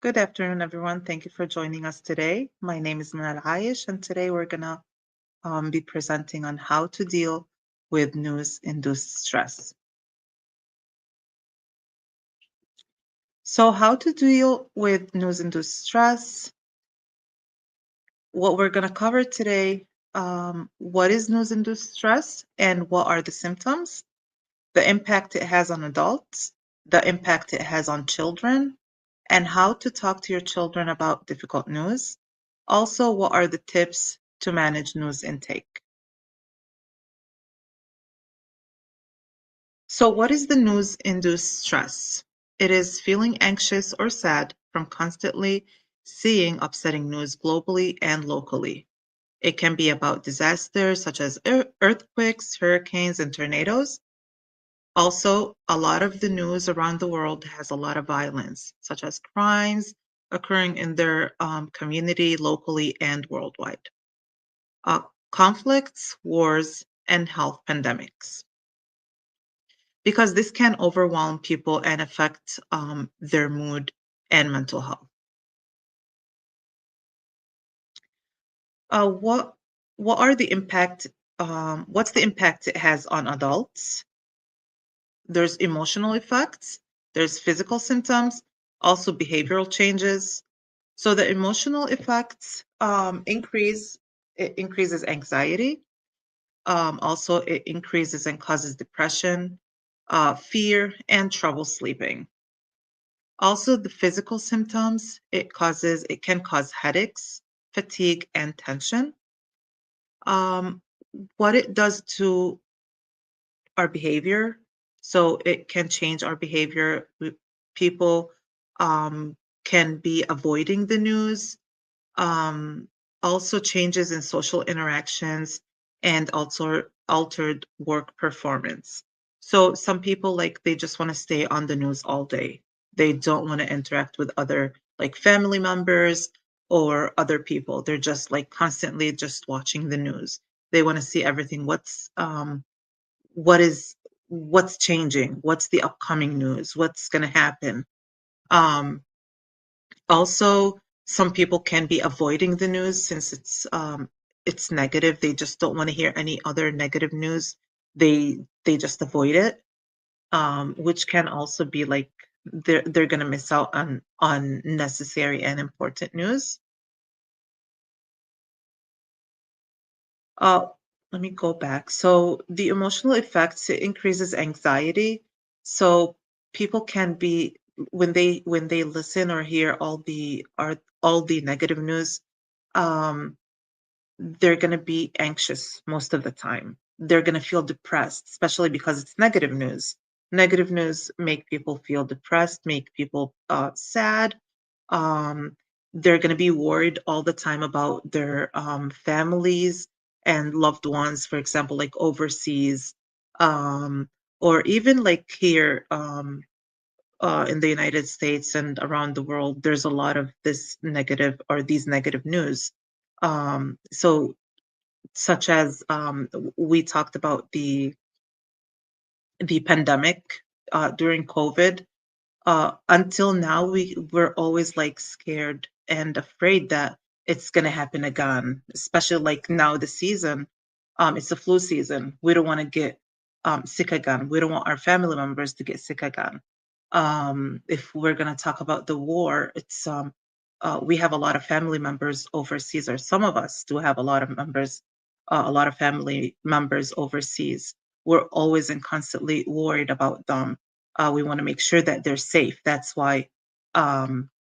Good afternoon, everyone. Thank you for joining us today. My name is Manal Aish, and today we're going to be presenting on how to deal with news-induced stress. So how to deal with news-induced stress? What we're going to cover today, what is news-induced stress and what are the symptoms, the impact it has on adults, the impact it has on children, and how to talk to your children about difficult news. Also, what are the tips to manage news intake? So, what is the news-induced stress? It is feeling anxious or sad from constantly seeing upsetting news globally and locally. It can be about disasters such as earthquakes, hurricanes, and tornadoes. Also, a lot of the news around the world has a lot of violence, such as crimes occurring in their community, locally, and worldwide. Uh, Conflicts, wars, and health pandemics. Because this can overwhelm people and affect their mood and mental health. Uh, what what are the impact? What's the impact it has on adults? There's emotional effects. There's physical symptoms. Also behavioral changes. So the emotional effects It increases anxiety. Also, it increases and causes depression, fear, and trouble sleeping. Also, the physical symptoms, it can cause headaches, fatigue, and tension. Um, what it does to our behavior, so it can change our behavior. People can be avoiding the news. Um, Also, changes in social interactions and also altered work performance. So some people they just want to stay on the news all day. They don't want to interact with other like family members or other people. They're just like constantly just watching the news. They want to see everything. What is what's changing? What's the upcoming news? What's going to happen? Um, Also, some people can be avoiding the news since it's negative. They just don't want to hear any other negative news. They just avoid it, which can also be like they're gonna miss out on necessary and important news. Uh, Let me go back. So the emotional effects, it increases anxiety. So people can be when they listen or hear all the negative news, um, they're going to be anxious most of the time. They're going to feel depressed, especially because it's negative news. Negative news make people feel depressed, make people sad. Um, they're going to be worried all the time about their families and loved ones, for example, like overseas, um, or even like here in the United States and around the world. There's a lot of this negative or these negative news. So such as we talked about the pandemic during COVID. Until now, we're always like scared and afraid that it's gonna happen again. Especially like now the season, it's the flu season. We don't want to get sick again. We don't want our family members to get sick again. If we're gonna talk about the war, it's we have a lot of family members overseas, or some of us do have a lot of family members overseas. We're always and constantly worried about them. We want to make sure that they're safe. That's why um,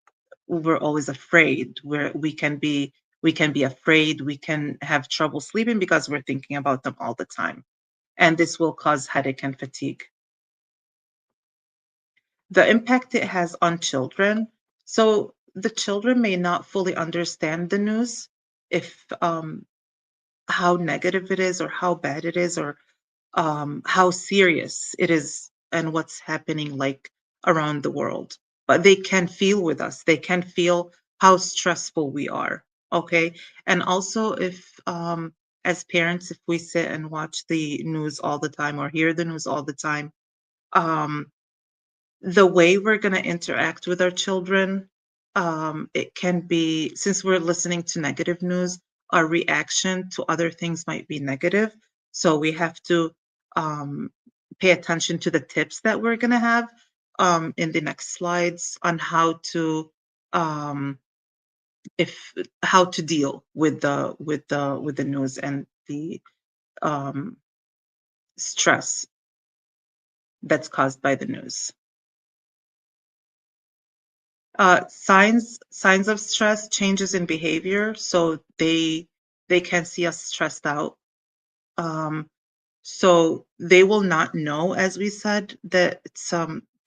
we're always afraid. We can be afraid. We can have trouble sleeping because we're thinking about them all the time, and this will cause headache and fatigue. The impact it has on children. So the children may not fully understand the news if how negative it is or how bad it is or how serious it is and what's happening like around the world. But they can feel with us. They can feel how stressful we are. Okay. And also, if as parents, if we sit and watch the news all the time or hear the news all the time, um, the way we're going to interact with our children It can be, since we're listening to negative news, our reaction to other things might be negative. So we have to um, pay attention to the tips that we're going to have in the next slides on um, if how to deal with the news and the um, stress that's caused by the news. Signs of stress, changes in behavior. So they can see us stressed out. Um, so they will not know, as we said, that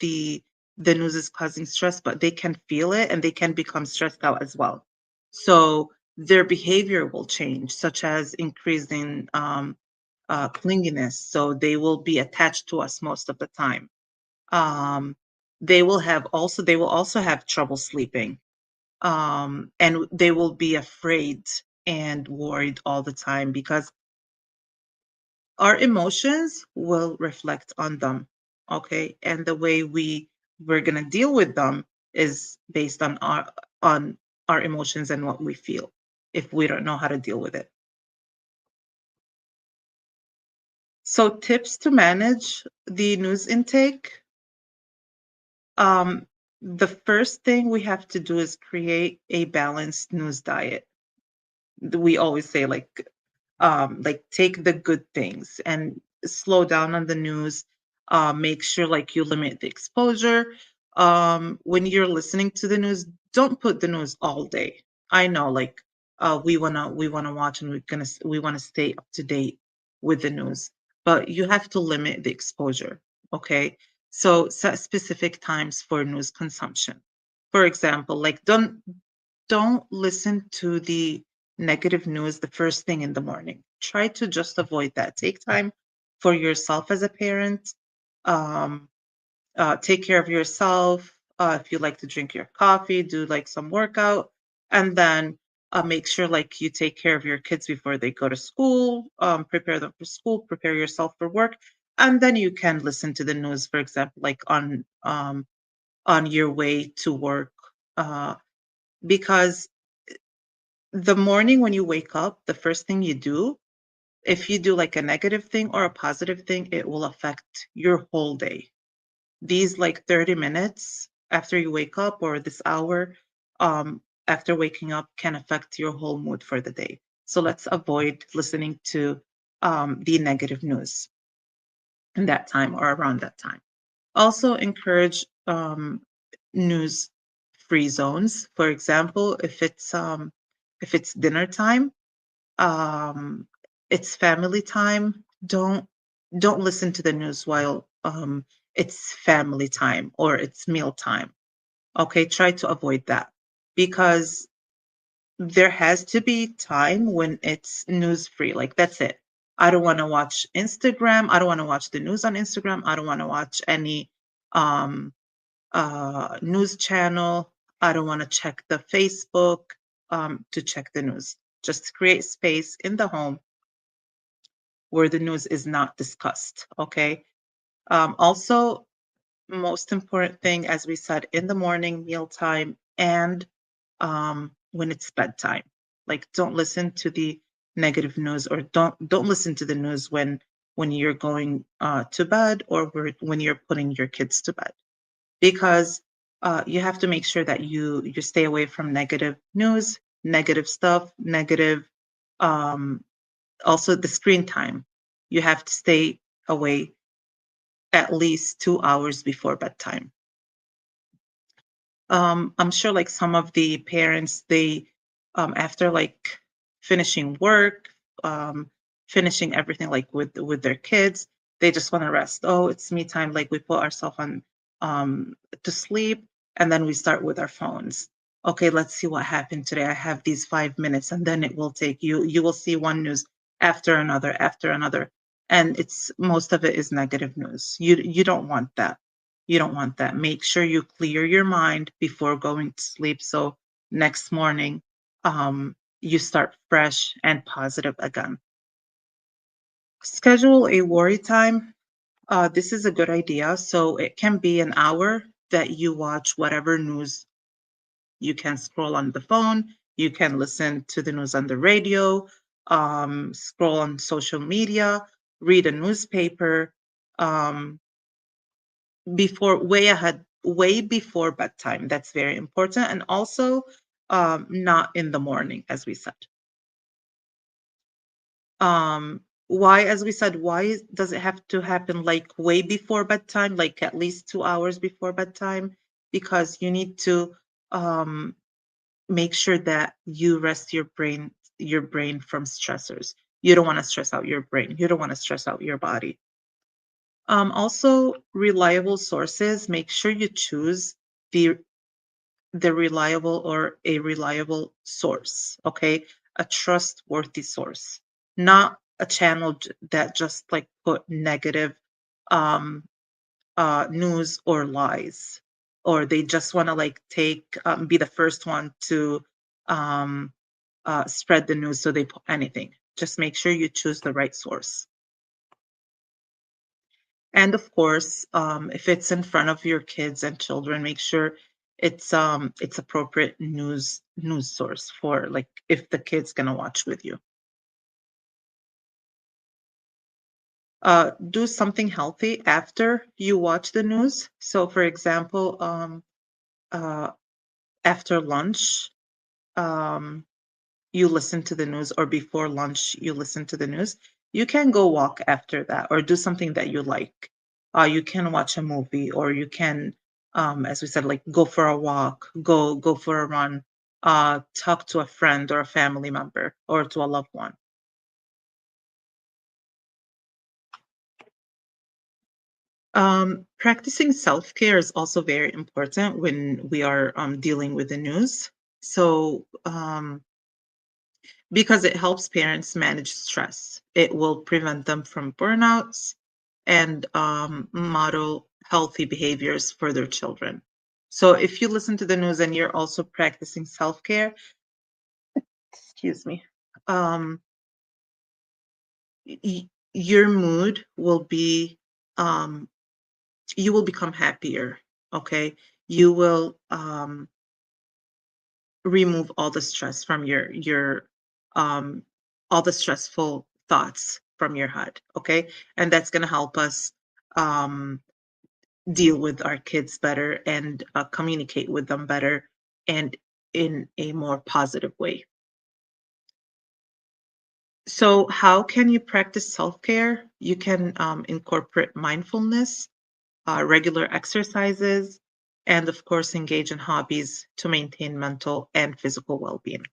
the news is causing stress, but they can feel it and they can become stressed out as well. So their behavior will change, such as increasing clinginess. So they will be attached to us most of the time. Um, they will also have trouble sleeping, and they will be afraid and worried all the time because our emotions will reflect on them. Okay, and the way we're gonna deal with them is based on our emotions and what we feel if we don't know how to deal with it. So tips to manage the news intake. Um, the first thing we have to do is create a balanced news diet. We always say like take the good things and slow down on the news. Make sure like you limit the exposure. When you're listening to the news, don't put the news all day. I know like we wanna watch and we wanna stay up to date with the news, but you have to limit the exposure. Okay, so set specific times for news consumption. For example, like don't listen to the negative news the first thing in the morning. Try to just avoid that. Take time for yourself as a parent. Um, take care of yourself. If you like to drink your coffee, do like some workout, and then make sure like you take care of your kids before they go to school. Prepare them for school. Prepare yourself for work, and then you can listen to the news. For example, like on your way to work, because the morning when you wake up, the first thing you do, if you do like a negative thing or a positive thing, it will affect your whole day. These like 30 minutes after you wake up or this hour after waking up can affect your whole mood for the day. So let's avoid listening to the negative news in that time or around that time. Also encourage news free zones. For example, if it's dinner time, um, it's family time. Don't listen to the news while it's family time or it's meal time. Okay, try to avoid that because there has to be time when it's news free. Like that's it. I don't want to watch Instagram. I don't want to watch the news on Instagram. I don't want to watch any um, news channel. I don't want to check the Facebook to check the news. Just create space in the home where the news is not discussed. Okay. Also, most important thing, as we said, in the morning, mealtime, and when it's bedtime. Like, don't listen to the negative news, or don't listen to the news when you're going to bed or when you're putting your kids to bed, because you have to make sure that you stay away from negative news, negative stuff, negative. Um, Also, the screen time. You have to stay away at least 2 hours before bedtime. I'm sure like some of the parents, they after like finishing work, finishing everything like with their kids, they just want to rest. Oh, it's me time. Like we put ourselves on to sleep and then we start with our phones. Okay, let's see what happened today. I have these 5 minutes and then it will take you will see one news after another. And it's most of it is negative news. You don't want that. You don't want that. Make sure you clear your mind before going to sleep so next morning you start fresh and positive again. Schedule a worry time. This is a good idea. So it can be an hour that you watch whatever news You can scroll on the phone. You can listen to the news on the radio, scroll on social media, read a newspaper, um, before way ahead, way before bedtime. That's very important. And also, not in the morning, as we said. Why, as we said, why does it have to happen like way before bedtime, like at least 2 hours before bedtime? Because you need to um, make sure that you rest your brain from stressors. You don't want to stress out your brain. You don't want to stress out your body. Also, reliable sources. Make sure you choose the reliable or a reliable source, okay? A trustworthy source, not a channel that just like put negative um, news or lies, or they just want to like take be the first one to um, spread the news, so they put anything. Just make sure you choose the right source. And of course, if it's in front of your kids and children, make sure it's appropriate news source for like if the kid's gonna watch with you. Do something healthy after you watch the news. So, for example, uh, after lunch, um, you listen to the news, or before lunch you listen to the news. You can go walk after that or do something that you like. You can watch a movie, or you can, as we said, like go for a walk, go for a run, talk to a friend or a family member or to a loved one. Practicing self-care is also very important when we are dealing with the news. So because it helps parents manage stress. It will prevent them from burnouts and model healthy behaviors for their children. So if you listen to the news and you're also practicing self-care, excuse me, um, your mood will be, um, you will become happier. Okay, you will remove all the stress from your um all the stressful thoughts from your head, okay? And that's going to help us um deal with our kids better and communicate with them better and in a more positive way. So how can you practice self-care? You can incorporate mindfulness, regular exercises, and of course engage in hobbies to maintain mental and physical well-being.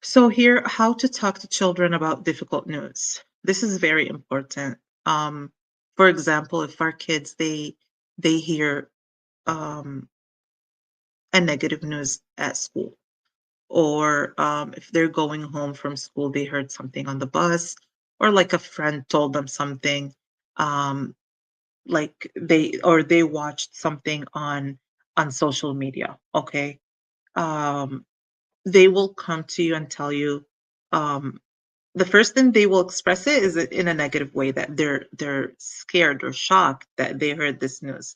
So here, how to talk to children about difficult news. This is very important. Um, for example, if our kids they hear um, a negative news at school, or if they're going home from school, they heard something on the bus, or like a friend told them something, um, like they watched something on social media. Okay, um, they will come to you and tell you. The first thing they will express it is in a negative way, that they're scared or shocked that they heard this news.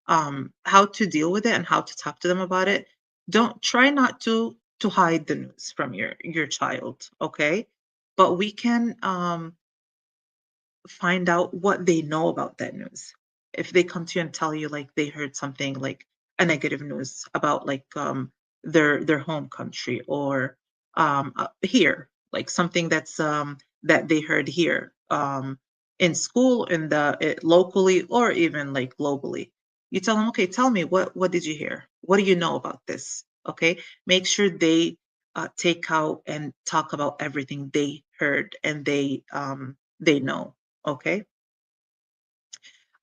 How to deal with it and how to talk to them about it. Don't try not to hide the news from your child, okay? But we can find out what they know about that news. If they come to you and tell you like they heard something like a negative news about like their home country, or here, like something that they heard here in school, in locally, or even like globally. You tell them, okay, tell me what did you hear? What do you know about this? Okay, make sure they take out and talk about everything they heard and they know. Okay.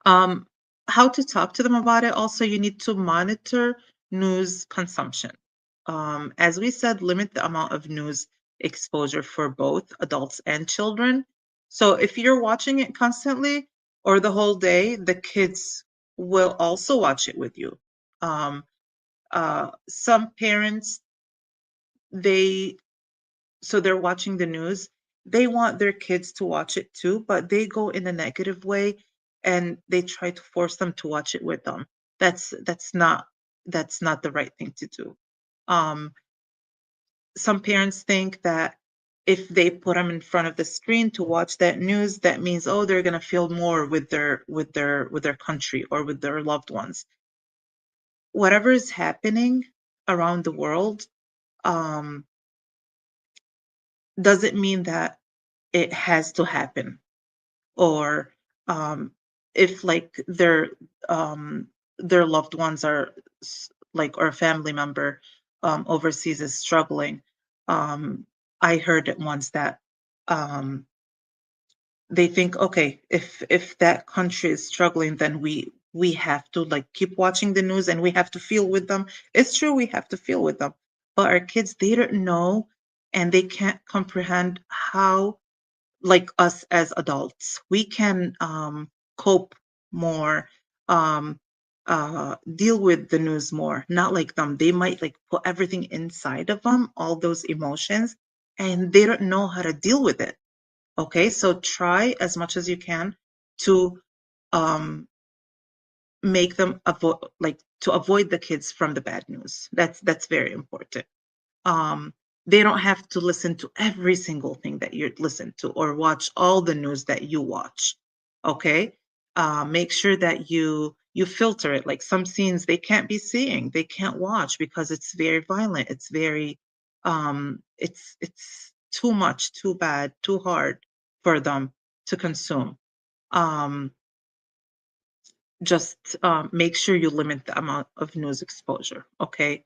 Um, how to talk to them about it. Also, you need to monitor news consumption. As we said, limit the amount of news exposure for both adults and children. So if you're watching it constantly or the whole day, the kids will also watch it with you. Um, some parents, they so they're watching the news. They want their kids to watch it too, but they go in a negative way. and they try to force them to watch it with them. That's not the right thing to do. Some parents think that if they put them in front of the screen to watch that news, that means, oh, they're going to feel more with their country or with their loved ones. Whatever is happening around the world doesn't mean that it has to happen. Or if like their loved ones are like, or a family member overseas is struggling. I heard it once that they think, okay, if that country is struggling, then we have to like keep watching the news and we have to feel with them. It's true, we have to feel with them, but our kids, they don't know and they can't comprehend how, like us as adults, we can cope more, deal with the news more. Not like them. They might like put everything inside of them, all those emotions, and they don't know how to deal with it. Okay, so try as much as you can to um, make them avoid, like to avoid the kids from the bad news. That's very important. um, they don't have to listen to every single thing that you listen to or watch all the news that you watch. Okay, make sure that you filter it. Like some scenes they can't be seeing, they can't watch because it's very violent. It's very it's too much, too bad, too hard for them to consume. Um, just make sure you limit the amount of news exposure. Okay,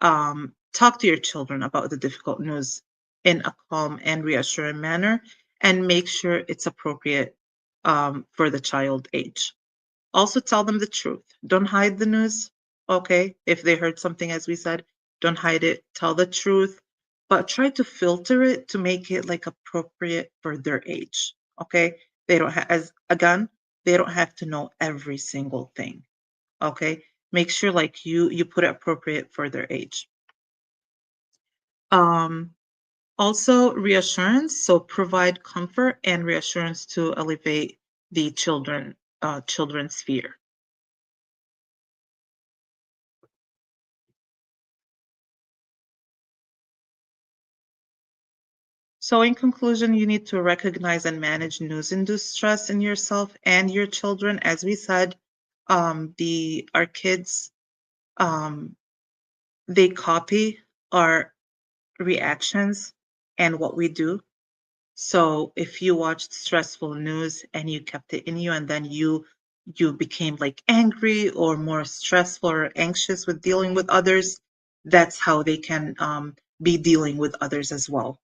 talk to your children about the difficult news in a calm and reassuring manner, and make sure it's appropriate for the child age. Also, tell them the truth. Don't hide the news. Okay, if they heard something, as we said, don't hide it. Tell the truth, but try to filter it to make it like appropriate for their age. Okay, they don't have, as again, they don't have to know every single thing. Okay, make sure like you put it appropriate for their age. Um, Also, reassurance. So provide comfort and reassurance to elevate the children's fear. So in conclusion, you need to recognize and manage news-induced stress in yourself and your children. As we said, our kids, um, they copy our reactions and what we do. So if you watched stressful news and you kept it in you, and then you became like angry or more stressful or anxious with dealing with others, that's how they can be dealing with others as well.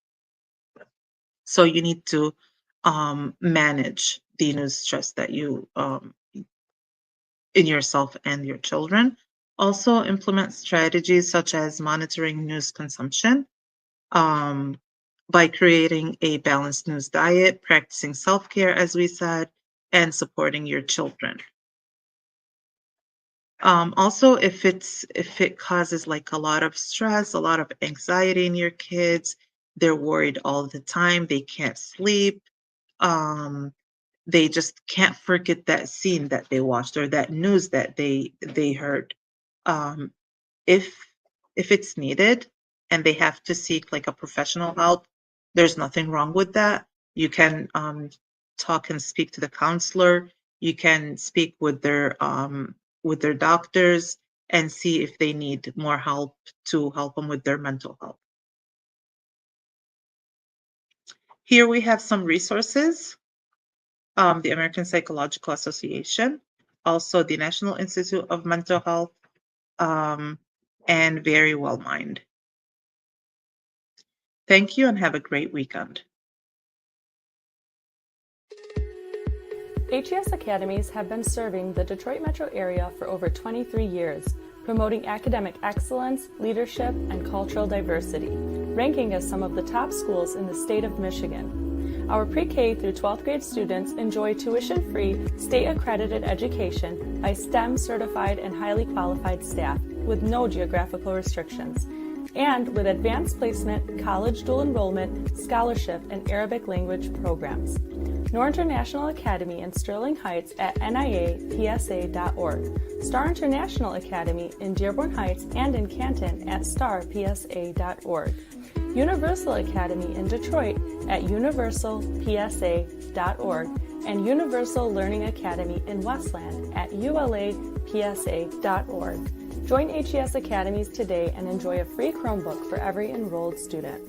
So you need to manage the news stress that you in yourself and your children. Also implement strategies such as monitoring news consumption, um, by creating a balanced news diet, practicing self-care, as we said, and supporting your children. Also, if it causes like a lot of stress, a lot of anxiety in your kids, they're worried all the time, they can't sleep, um, they just can't forget that scene that they watched or that news that they heard. Um, if it's needed and they have to seek like a professional help, there's nothing wrong with that. You can talk and speak to the counselor. You can speak with their doctors and see if they need more help to help them with their mental health. Here we have some resources. The American Psychological Association, also the National Institute of Mental Health, and Very Well Mind. Thank you and have a great weekend. HES Academies have been serving the Detroit metro area for over 23 years, promoting academic excellence, leadership, and cultural diversity, ranking as some of the top schools in the state of Michigan. Our pre-K through 12th grade students enjoy tuition-free, state-accredited education by STEM certified and highly qualified staff with no geographical restrictions, and with advanced placement, college dual enrollment, scholarship, and Arabic language programs. Nor International Academy in Sterling Heights at niapsa.org, Star International Academy in Dearborn Heights and in Canton at starpsa.org, Universal Academy in Detroit at universalpsa.org, and Universal Learning Academy in Westland at ulapsa.org. Join HES Academies today and enjoy a free Chromebook for every enrolled student.